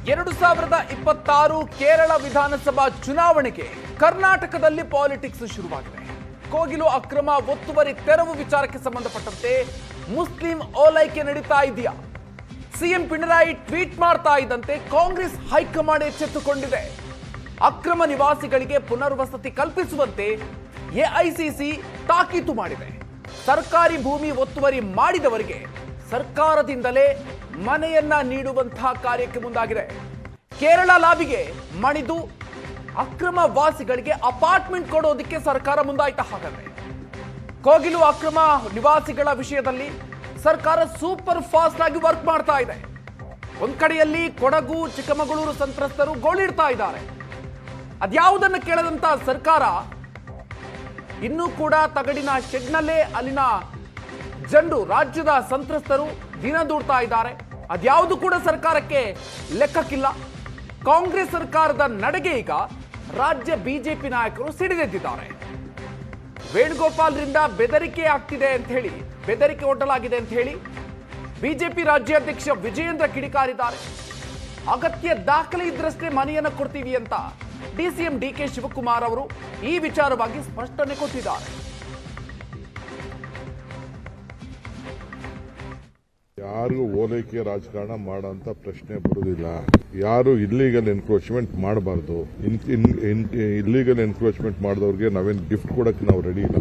2026 ಕೇರಳ ವಿಧಾನಸಭಾ ಚುನಾವಣೆಗೆ ಕರ್ನಾಟಕದಲ್ಲಿ ಪಾಲಿಟಿಕ್ಸ್ ಶುರುವಾಗಿದೆ. ಕೋಗಿಲು ಅಕ್ರಮ ಒತ್ತುವರಿ ತೆರವು ವಿಚಾರಕ್ಕೆ ಸಂಬಂಧಪಟ್ಟಂತೆ ಮುಸ್ಲಿಂ ಓಲೈಕೆ ನಡೀತಾ ಇದೆಯಾ? ಸಿಎಂ ಪಿಣರಾಯಿ ಟ್ವೀಟ್ ಮಾಡ್ತಾ ಇದ್ದಂತೆ ಕಾಂಗ್ರೆಸ್ ಹೈಕಮಾಂಡ್ ಎಚ್ಚೆತ್ತುಕೊಂಡಿದೆ. ಅಕ್ರಮ ನಿವಾಸಿಗಳಿಗೆ ಪುನರ್ವಸತಿ ಕಲ್ಪಿಸುವಂತೆ ಎಐಸಿಸಿ ತಾಕೀತು ಮಾಡಿದೆ. ಸರ್ಕಾರಿ ಭೂಮಿ ಒತ್ತುವರಿ ಮಾಡಿದವರಿಗೆ ಸರ್ಕಾರದಿಂದಲೇ ಮನೆಯನ್ನ ನೀಡುವಂತಹ ಕಾರ್ಯಕ್ಕೆ ಮುಂದಾಗಿದೆ. ಕೇರಳ ಲಾಬಿಗೆ ಮಣಿದು ಅಕ್ರಮ ವಾಸಿಗಳಿಗೆ ಅಪಾರ್ಟ್ಮೆಂಟ್ ಕೊಡೋದಕ್ಕೆ ಸರ್ಕಾರ ಮುಂದಾಯ್ತಾ? ಹಾಗಾದ್ರೆ ಕೋಗಿಲು ಅಕ್ರಮ ನಿವಾಸಿಗಳ ವಿಷಯದಲ್ಲಿ ಸರ್ಕಾರ ಸೂಪರ್ ಫಾಸ್ಟ್ ಆಗಿ ವರ್ಕ್ ಮಾಡ್ತಾ ಇದೆ. ಒಂದ್ ಕಡೆಯಲ್ಲಿ ಕೊಡಗು ಚಿಕ್ಕಮಗಳೂರು ಸಂತ್ರಸ್ತರು ಗೋಳಿಡ್ತಾ ಇದ್ದಾರೆ. ಅದ್ಯಾವುದನ್ನು ಕೇಳದಂತ ಸರ್ಕಾರ ಇನ್ನೂ ಕೂಡ ತಗಡಿನ ಶೆಡ್ನಲ್ಲೇ ಅಲ್ಲಿನ ಜನರು ರಾಜ್ಯದ ಸಂತ್ರಸ್ತರು ದಿನ ದೂಡ್ತಾ ಇದ್ದಾರೆ. ಅದ್ಯಾವುದು ಕೂಡ ಸರ್ಕಾರಕ್ಕೆ ಲೆಕ್ಕಕ್ಕಿಲ್ಲ. ಕಾಂಗ್ರೆಸ್ ಸರ್ಕಾರದ ನಡೆಗೆ ಈಗ ರಾಜ್ಯ ಬಿಜೆಪಿ ನಾಯಕರು ಸಿಡಿದೆದ್ದಿದ್ದಾರೆ. ವೇಣುಗೋಪಾಲ್ರಿಂದ ಬೆದರಿಕೆ ಆಗ್ತಿದೆ ಅಂತ ಹೇಳಿ, ಬೆದರಿಕೆ ಒಡ್ಡಲಾಗಿದೆ ಅಂತ ಹೇಳಿ ಬಿಜೆಪಿ ರಾಜ್ಯಾಧ್ಯಕ್ಷ ವಿಜಯೇಂದ್ರ ಕಿಡಿಕಾರಿದ್ದಾರೆ. ಅಗತ್ಯ ದಾಖಲೆ ಇದ್ರಷ್ಟೇ ಮನೆಯನ್ನು ಕೊಡ್ತೀವಿ ಅಂತ ಡಿಸಿಎಂ ಡಿಕೆ ಶಿವಕುಮಾರ್ ಅವರು ಈ ವಿಚಾರವಾಗಿ ಸ್ಪಷ್ಟನೆ ಕೊಟ್ಟಿದ್ದಾರೆ. ಯಾರಿಗೂ ಓಲೈಕೆ ರಾಜಕಾರಣ ಮಾಡೋಂಥ ಪ್ರಶ್ನೆ ಬರುವುದಿಲ್ಲ. ಯಾರು ಇಲ್ಲಿಗಲ್ ಎನ್ಕ್ರೋಚ್ಮೆಂಟ್ ಮಾಡಬಾರ್ದು. ಇಲ್ಲಿಗಲ್ ಎನ್ಕ್ರೋಚ್ಮೆಂಟ್ ಮಾಡಿದವ್ರಿಗೆ ನಾವೇನು ಗಿಫ್ಟ್ ಕೊಡಕ್ಕೆ ನಾವು ರೆಡಿ ಇಲ್ಲ.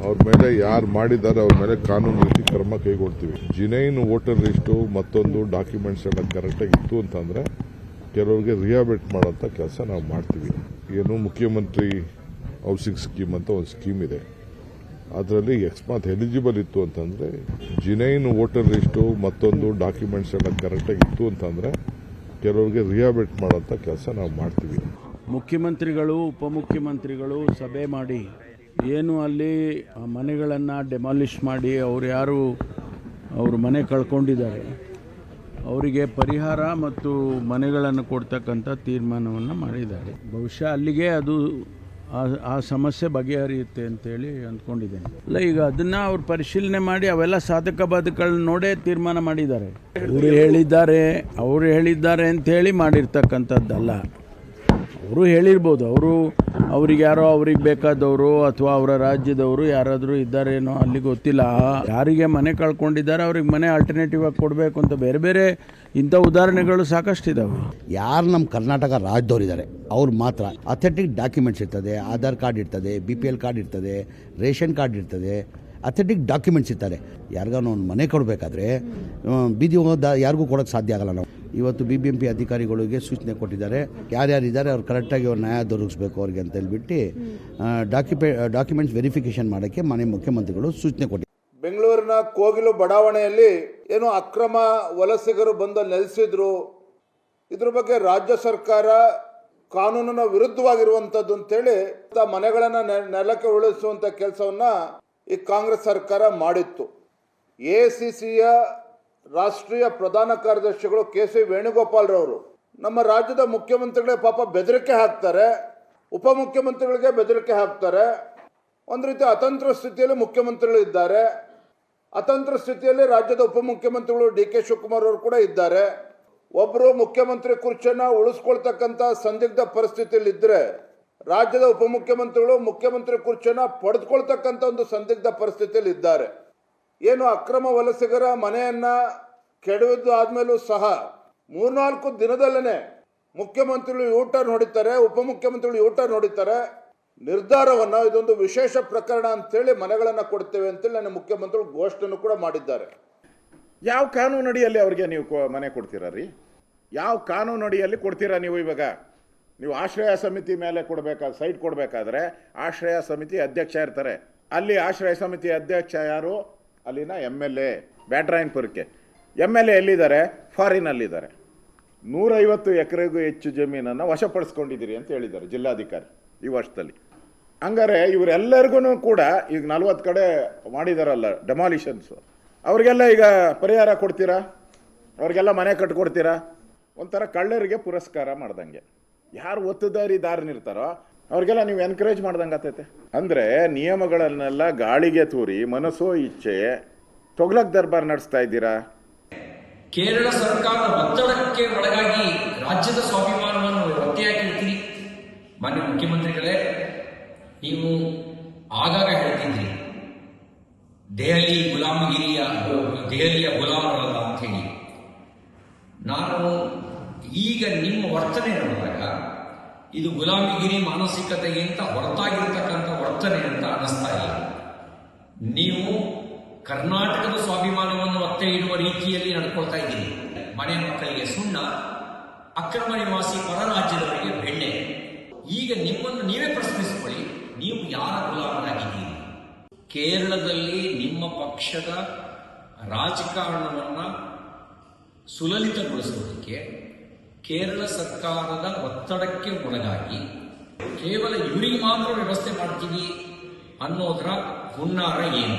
ಅವ್ರ ಮೇಲೆ ಯಾರು ಮಾಡಿದ್ದಾರೆ ಅವ್ರ ಮೇಲೆ ಕಾನೂನು ರೀತಿ ಕ್ರಮ ಕೈಗೊಳ್ತೀವಿ. ಜಿನೈನ್ ವೋಟರ್ ಲಿಸ್ಟು ಮತ್ತೊಂದು ಡಾಕ್ಯುಮೆಂಟ್ಸ್ ಎಲ್ಲ ಕರೆಕ್ಟಾಗಿ ಇತ್ತು ಅಂತಂದ್ರೆ ಕೆಲವರಿಗೆ ರಿಹಾಬಿಲಿಟ್ ಮಾಡೋಂಥ ಕೆಲಸ ನಾವು ಮಾಡ್ತೀವಿ. ಏನು ಮುಖ್ಯಮಂತ್ರಿ ಹೌಸಿಂಗ್ ಸ್ಕೀಮ್ ಅಂತ ಒಂದು ಸ್ಕೀಮ್ ಇದೆ. ಅದರಲ್ಲಿ ಅಕಸ್ಮಾತ್ ಎಲಿಜಿಬಲ್ ಇತ್ತು ಅಂತಂದ್ರೆ ಜಿನೈನ್ ವೋಟರ್ ಲಿಸ್ಟು ಮತ್ತೊಂದು ಡಾಕ್ಯುಮೆಂಟ್ಸ್ ಎಲ್ಲ ಕರೆಕ್ಟಾಗಿ ಇತ್ತು ಅಂತಂದ್ರೆ ಕೆಲವರಿಗೆ ರಿಹಾಬಿಲಿಟ್ ಮಾಡೋಂಥ ಕೆಲಸ ನಾವು ಮಾಡ್ತೀವಿ. ಮುಖ್ಯಮಂತ್ರಿಗಳು ಉಪಮುಖ್ಯಮಂತ್ರಿಗಳು ಸಭೆ ಮಾಡಿ ಏನು ಅಲ್ಲಿ ಮನೆಗಳನ್ನು ಡೆಮಾಲಿಷ್ ಮಾಡಿ ಅವರು ಮನೆ ಕಳ್ಕೊಂಡಿದ್ದಾರೆ ಅವರಿಗೆ ಪರಿಹಾರ ಮತ್ತು ಮನೆಗಳನ್ನು ಕೊಡ್ತಕ್ಕಂಥ ತೀರ್ಮಾನವನ್ನು ಮಾಡಿದ್ದಾರೆ. ಬಹುಶಃ ಅಲ್ಲಿಗೆ ಅದು ಆ ಸಮಸ್ಯೆ ಬಗೆಹರಿಯುತ್ತೆ ಅಂತೇಳಿ ಅಂದ್ಕೊಂಡಿದ್ದೇನೆ. ಅಲ್ಲ, ಈಗ ಅದನ್ನು ಅವ್ರು ಪರಿಶೀಲನೆ ಮಾಡಿ ಅವೆಲ್ಲ ಸಾಧಕ ಬಾಧಕಗಳನ್ನ ನೋಡೇ ತೀರ್ಮಾನ ಮಾಡಿದ್ದಾರೆ. ಅವರು ಹೇಳಿದ್ದಾರೆ ಅಂತೇಳಿ ಮಾಡಿರ್ತಕ್ಕಂಥದ್ದಲ್ಲ. ಅವರು ಹೇಳಿರ್ಬೋದು, ಅವ್ರಿಗೆ ಬೇಕಾದವರು ಅಥವಾ ಅವರ ರಾಜ್ಯದವರು ಯಾರಾದರೂ ಇದ್ದಾರೇನೋ ಅಲ್ಲಿ ಗೊತ್ತಿಲ್ಲ. ಯಾರಿಗೆ ಮನೆ ಕಳ್ಕೊಂಡಿದ್ದಾರೆ ಅವ್ರಿಗೆ ಮನೆ ಆಲ್ಟರ್ನೇಟಿವ್ ಆಗಿ ಕೊಡಬೇಕು ಅಂತ ಬೇರೆ ಬೇರೆ ಇಂಥ ಉದಾಹರಣೆಗಳು ಸಾಕಷ್ಟಿದ್ದಾವೆ. ಯಾರು ನಮ್ಮ ಕರ್ನಾಟಕ ರಾಜ್ಯದವರಿದ್ದಾರೆ ಅವ್ರು ಮಾತ್ರ ಅಥೆಂಟಿಕ್ ಡಾಕ್ಯುಮೆಂಟ್ಸ್ ಇರ್ತದೆ, ಆಧಾರ್ ಕಾರ್ಡ್ ಇರ್ತದೆ, BPL ಕಾರ್ಡ್ ಇರ್ತದೆ, ರೇಷನ್ ಕಾರ್ಡ್ ಇರ್ತದೆ, ಅಥೆಂಟಿಕ್ ಡಾಕ್ಯುಮೆಂಟ್ಸ್ ಇರ್ತಾರೆ. ಯಾರಿಗಾನು ಒಂದು ಮನೆ ಕೊಡಬೇಕಾದ್ರೆ ಬೀದಿ ಹೋಗೋದು ಯಾರಿಗೂ ಕೊಡೋಕ್ಕೆ ಸಾಧ್ಯ ಆಗಲ್ಲ. ನಾವು ಇವತ್ತು BBMP ಅಧಿಕಾರಿಗಳಿಗೆ ಸೂಚನೆ ಕೊಟ್ಟಿದ್ದಾರೆ. ಯಾರ್ಯಾರಿದ್ದಾರೆ ಅವ್ರು ಕರೆಕ್ಟಾಗಿ ಅವ್ರು ನ್ಯಾಯ ದೊರಕಿಸ್ಬೇಕು ಅವ್ರಿಗೆ ಅಂತ ಹೇಳ್ಬಿಟ್ಟು ಡಾಕ್ಯುಮೆಂಟ್ಸ್ ವೆರಿಫಿಕೇಷನ್ ಮಾಡೋಕ್ಕೆ ಮನೆ ಮುಖ್ಯಮಂತ್ರಿಗಳು ಸೂಚನೆ ಕೊಟ್ಟಿದ್ದಾರೆ. ಬೆಂಗಳೂರಿನ ಕೋಗಿಲು ಬಡಾವಣೆಯಲ್ಲಿ ಏನು ಅಕ್ರಮ ವಲಸಿಗರು ಬಂದು ನೆಲೆಸಿದ್ರು, ಇದ್ರ ಬಗ್ಗೆ ರಾಜ್ಯ ಸರ್ಕಾರ ಕಾನೂನಿನ ವಿರುದ್ಧವಾಗಿರುವಂಥದ್ದು ಅಂತೇಳಿ ಮನೆಗಳನ್ನು ನೆಲಕ್ಕೆ ಉಳಿಸುವಂಥ ಕೆಲಸವನ್ನು ಈ ಕಾಂಗ್ರೆಸ್ ಸರ್ಕಾರ ಮಾಡಿತ್ತು. ACCಯ ರಾಷ್ಟ್ರೀಯ ಪ್ರಧಾನ ಕಾರ್ಯದರ್ಶಿಗಳು KC ವೇಣುಗೋಪಾಲ್ರವರು ನಮ್ಮ ರಾಜ್ಯದ ಮುಖ್ಯಮಂತ್ರಿಗಳಿಗೆ ಪಾಪ ಬೆದರಿಕೆ ಹಾಕ್ತಾರೆ, ಉಪಮುಖ್ಯಮಂತ್ರಿಗಳಿಗೆ ಬೆದರಿಕೆ ಹಾಕ್ತಾರೆ. ಒಂದು ರೀತಿ ಅತಂತ್ರ ಸ್ಥಿತಿಯಲ್ಲಿ ಮುಖ್ಯಮಂತ್ರಿಗಳು ಇದ್ದಾರೆ, ಅತಂತ್ರ ಸ್ಥಿತಿಯಲ್ಲಿ ರಾಜ್ಯದ ಉಪಮುಖ್ಯಮಂತ್ರಿಗಳು DK ಶಿವಕುಮಾರ್ ಅವರು ಕೂಡ ಇದ್ದಾರೆ. ಒಬ್ಬರು ಮುಖ್ಯಮಂತ್ರಿ ಕುರ್ಚಿಯನ್ನು ಉಳಿಸ್ಕೊಳ್ತಕ್ಕಂಥ ಸಂದಿಗ್ಧ ಪರಿಸ್ಥಿತಿಯಲ್ಲಿ ಇದ್ದರೆ ರಾಜ್ಯದ ಉಪಮುಖ್ಯಮಂತ್ರಿಗಳು ಮುಖ್ಯಮಂತ್ರಿ ಕುರ್ಚಿಯನ್ನು ಪಡೆದುಕೊಳ್ತಕ್ಕಂಥ ಒಂದು ಸಂದಿಗ್ಧ ಪರಿಸ್ಥಿತಿಯಲ್ಲಿ ಇದ್ದಾರೆ. ಏನು ಅಕ್ರಮ ವಲಸಿಗರ ಮನೆಯನ್ನು ಕೆಡವಿದ್ದು ಆದಮೇಲೂ ಸಹ 3-4 ದಿನದಲ್ಲೇ ಮುಖ್ಯಮಂತ್ರಿಗಳು ಯೂಟರ್ನ್ ಹೊಡಿತಾರೆ, ಉಪಮುಖ್ಯಮಂತ್ರಿಗಳು ಯೂಟರ್ನ್ ಹೊಡಿತಾರೆ. ನಿರ್ಧಾರವನ್ನು ಇದೊಂದು ವಿಶೇಷ ಪ್ರಕರಣ ಅಂತೇಳಿ ಮನೆಗಳನ್ನು ಕೊಡ್ತೇವೆ ಅಂತೇಳಿ ನನ್ನ ಮುಖ್ಯಮಂತ್ರಿಗಳು ಘೋಷಣೆಯನ್ನು ಕೂಡ ಮಾಡಿದ್ದಾರೆ. ಯಾವ ಕಾನೂನು ಅಡಿಯಲ್ಲಿ ಅವ್ರಿಗೆ ನೀವು ಮನೆ ಕೊಡ್ತೀರಾ ರೀ? ಯಾವ ಕಾನೂನು ಅಡಿಯಲ್ಲಿ ಕೊಡ್ತೀರಾ ನೀವು? ಇವಾಗ ನೀವು ಆಶ್ರಯ ಸಮಿತಿ ಮೇಲೆ ಸೈಟ್ ಕೊಡಬೇಕಾದ್ರೆ ಆಶ್ರಯ ಸಮಿತಿ ಅಧ್ಯಕ್ಷ ಇರ್ತಾರೆ. ಅಲ್ಲಿ ಆಶ್ರಯ ಸಮಿತಿ ಅಧ್ಯಕ್ಷ ಯಾರು? ಅಲ್ಲಿನ MLA ಬ್ಯಾಟ್ರಾಯನ್ಪುರಕ್ಕೆ. MLA ಎಲ್ಲಿದ್ದಾರೆ? ಫಾರಿನಲ್ಲಿದ್ದಾರೆ. 150 ಎಕರೆಗೂ ಹೆಚ್ಚು ಜಮೀನನ್ನು ವಶಪಡಿಸ್ಕೊಂಡಿದ್ದೀರಿ ಅಂತ ಹೇಳಿದ್ದಾರೆ ಜಿಲ್ಲಾಧಿಕಾರಿ ಈ ವರ್ಷದಲ್ಲಿ. ಹಂಗಾರೆ ಇವರೆಲ್ಲರಿಗೂ ಕೂಡ ಈಗ 40 ಕಡೆ ಮಾಡಿದಾರಲ್ಲ ಡೆಮಾಲಿಷನ್ಸು, ಅವ್ರಿಗೆಲ್ಲ ಈಗ ಪರಿಹಾರ ಕೊಡ್ತೀರಾ? ಅವ್ರಿಗೆಲ್ಲ ಮನೆ ಕಟ್ಕೊಡ್ತೀರಾ? ಒಂಥರ ಕಳ್ಳರಿಗೆ ಪುರಸ್ಕಾರ ಮಾಡ್ದಂಗೆ. ಯಾರು ಒತ್ತುದಾರಿದಾರನಿರ್ತಾರೋ ಅವ್ರಿಗೆಲ್ಲ ನೀವು ಎನ್ಕರೇಜ್ ಮಾಡ್ದಂಗೆ ಆಗ್ತೈತೆ. ಅಂದರೆ ನಿಯಮಗಳನ್ನೆಲ್ಲ ಗಾಳಿಗೆ ತೂರಿ ಮನಸ್ಸೋ ಇಚ್ಛೆ ತೊಗ್ಲಕ್ ದರ್ಬಾರ್ ನಡೆಸ್ತಾ ಇದ್ದೀರಾ. ಕೇರಳ ಸರ್ಕಾರದ ಒತ್ತಡಕ್ಕೆ ಒಳಗಾಗಿ ರಾಜ್ಯದ ಸ್ವಾಭಿಮಾನವನ್ನು ಒತ್ತೆಯಾಗಿರ್ತೀರಿ. ಮಾನ್ಯ ಮುಖ್ಯಮಂತ್ರಿಗಳೇ, ನೀವು ಆಗಾಗ ಹೇಳ್ತಿದ್ರಿ ದೆಹಲಿಯ ಗುಲಾಮರಲ್ಲ ಅಂತ ಹೇಳಿ. ನಾನು ಈಗ ನಿಮ್ಮ ವರ್ತನೆ ನೋಡಿದಾಗ ಇದು ಗುಲಾಮಗಿರಿ ಮಾನಸಿಕತೆಗಿಂತ ಹೊರತಾಗಿರ್ತಕ್ಕಂಥ ವರ್ತನೆ ಅಂತ ಅನ್ನಿಸ್ತಾ ಇಲ್ಲ. ನೀವು ಕರ್ನಾಟಕದ ಸ್ವಾಭಿಮಾನವನ್ನು ಒತ್ತೆ ಇಡುವ ರೀತಿಯಲ್ಲಿ ನಡ್ಕೊಳ್ತಾ ಇದ್ದೀರಿ. ಮನೆ ಮಕ್ಕಳಿಗೆ ಸುಣ್ಣ, ಅಕ್ರಮ ನಿವಾಸಿ ಪರ ರಾಜ್ಯದವರಿಗೆ ಬೆಣ್ಣೆ. ಈಗ ನಿಮ್ಮನ್ನು ನೀವೇ ಪ್ರಶ್ನಿಸಿಕೊಳ್ಳಿ, ನೀವು ಯಾರ ಗುಲಾಮರಾಗಿದ್ದೀರಿ? ಕೇರಳದಲ್ಲಿ ನಿಮ್ಮ ಪಕ್ಷದ ರಾಜಕಾರಣವನ್ನು ಸುಲಲಿತಗೊಳಿಸುವುದಕ್ಕೆ ಕೇರಳ ಸರ್ಕಾರದ ಒತ್ತಡಕ್ಕೆ ಒಳಗಾಗಿ ಕೇವಲ ಇವರಿಗೆ ಮಾತ್ರ ವ್ಯವಸ್ಥೆ ಮಾಡ್ತೀವಿ ಅನ್ನೋದರ ಹುನ್ನಾರ ಏನು?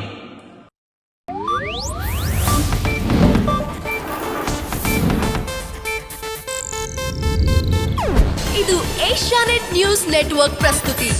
ಇದು ಏಷ್ಯಾನೆಟ್ ನ್ಯೂಸ್ ನೆಟ್ವರ್ಕ್ ಪ್ರಸ್ತುತಿ.